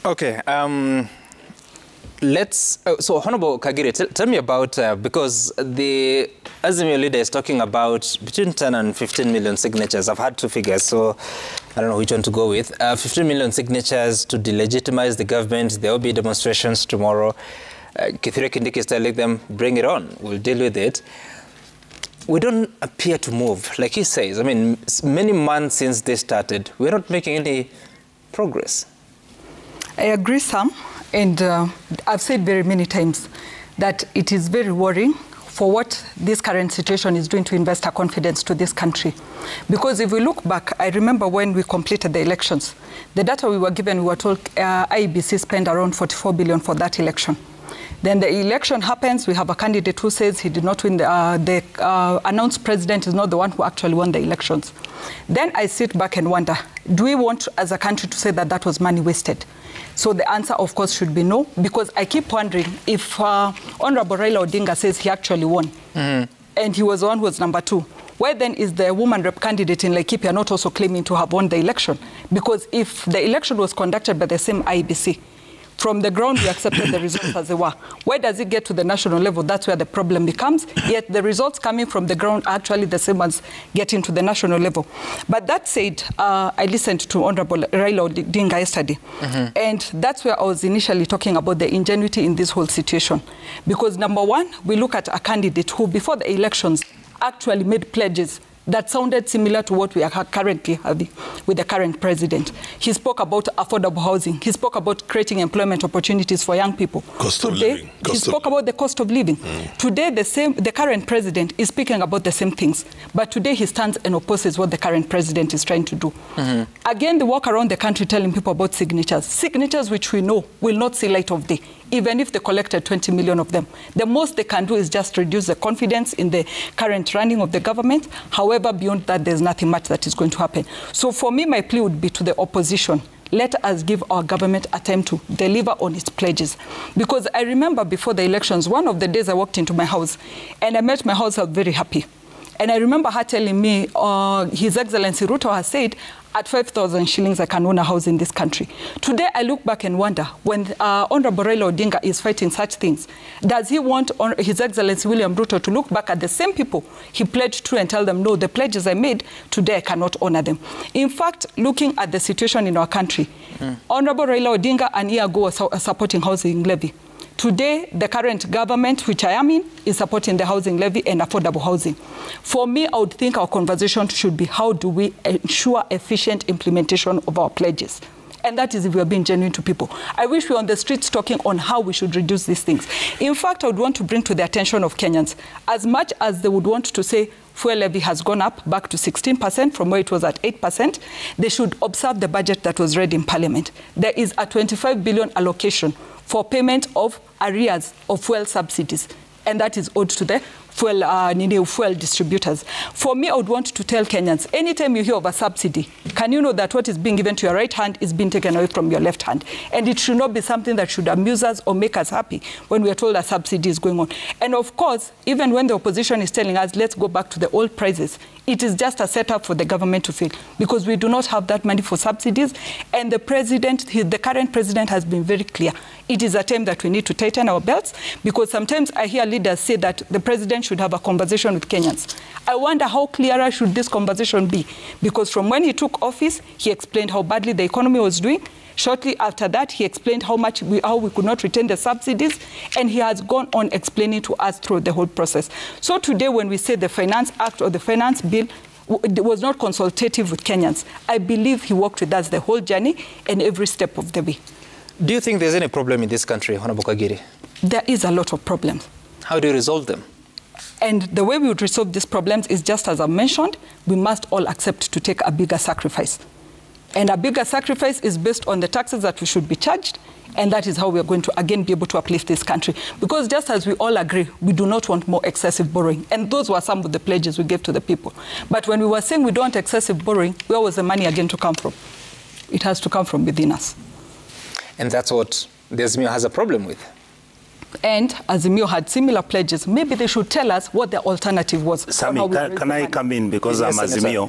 Okay. So Honorable Kagiri, tell me about, because the Azimio leader is talking about between 10 and 15 million signatures. I've had two figures, so I don't know which one to go with. 15 million signatures to delegitimize the government. There will be demonstrations tomorrow. Kithire Kindiki is telling them, bring it on. We'll deal with it. We don't appear to move. Like he says, I mean, many months since they started, we're not making any progress. I agree, Sam. And I've said very many times that it is very worrying for what this current situation is doing to investor confidence to this country. Because if we look back, I remember when we completed the elections, the data we were given, we were told IEBC spent around 44 billion for that election. Then the election happens, we have a candidate who says he did not win, the announced president is not the one who actually won the elections. Then I sit back and wonder, do we want as a country to say that that was money wasted? So the answer, of course, should be no, because I keep wondering if Honorable Raila Odinga says he actually won, and he was the one who was number 2. Why then is the woman rep candidate in Laikipia not also claiming to have won the election? Because if the election was conducted by the same IEBC, from the ground, we accepted the results as they were. Where does it get to the national level? That's where the problem becomes. Yet the results coming from the ground are actually the same as getting to the national level. But that said, I listened to Honorable Raila Odinga yesterday. And that's where I was initially talking about the ingenuity in this whole situation. Because number one, we look at a candidate who, before the elections, actually made pledges that sounded similar to what we are currently having with the current president. He spoke about affordable housing. He spoke about creating employment opportunities for young people. Cost of living. He spoke about the cost of living. Today, the current president is speaking about the same things. But today, he stands and opposes what the current president is trying to do. Again, they walk around the country telling people about signatures. Signatures which we know will not see light of day, even if they collected 20 million of them. The most they can do is just reduce the confidence in the current running of the government. However, beyond that, there's nothing much that is going to happen. So for me, my plea would be to the opposition. Let us give our government a time to deliver on its pledges. Because I remember before the elections, one of the days I walked into my house, and I met my household very happy. And I remember her telling me, His Excellency Ruto has said, at 5,000 shillings, I can own a house in this country. Today, I look back and wonder, when Honorable Raila Odinga is fighting such things, does he want His Excellency William Ruto to look back at the same people he pledged to and tell them, no, the pledges I made, today I cannot honor them? In fact, looking at the situation in our country, Honorable Raila Odinga a year ago was supporting housing levy. Today, the current government, which I am in, is supporting the housing levy and affordable housing. For me, I would think our conversation should be, how do we ensure efficient implementation of our pledges? And that is if we are being genuine to people. I wish we were on the streets talking on how we should reduce these things. In fact, I would want to bring to the attention of Kenyans, as much as they would want to say fuel levy has gone up back to 16% from where it was at 8%, they should observe the budget that was read in Parliament. There is a 25 billion allocation for payment of arrears of fuel subsidies, and that is owed to the fuel distributors. For me, I would want to tell Kenyans, anytime you hear of a subsidy, can you know that what is being given to your right hand is being taken away from your left hand? And it should not be something that should amuse us or make us happy when we are told a subsidy is going on. And of course, even when the opposition is telling us, let's go back to the old prices, it is just a setup for the government to fail, because we do not have that money for subsidies. And the president, the current president, has been very clear. It is a time that we need to tighten our belts, because sometimes I hear leaders say that the president should have a conversation with Kenyans. I wonder how clearer should this conversation be, because from when he took office, he explained how badly the economy was doing. Shortly after that, he explained how we could not retain the subsidies, and he has gone on explaining to us through the whole process. So today, when we say the Finance Act or the Finance Bill was not consultative with Kenyans, I believe he worked with us the whole journey and every step of the way. Do you think there's any problem in this country, Honorable Kagiri? There is a lot of problems. How do you resolve them? And the way we would resolve these problems is, just as I mentioned, we must all accept to take a bigger sacrifice. And a bigger sacrifice is based on the taxes that we should be charged, and that is how we are going to, again, be able to uplift this country. Because just as we all agree, we do not want more excessive borrowing. And those were some of the pledges we gave to the people. But when we were saying we don't want excessive borrowing, where was the money again to come from? It has to come from within us. And that's what the Azimio has a problem with. And Azimio had similar pledges. Maybe they should tell us what the alternative was. Sammy, can I come in, because I'm Azimio?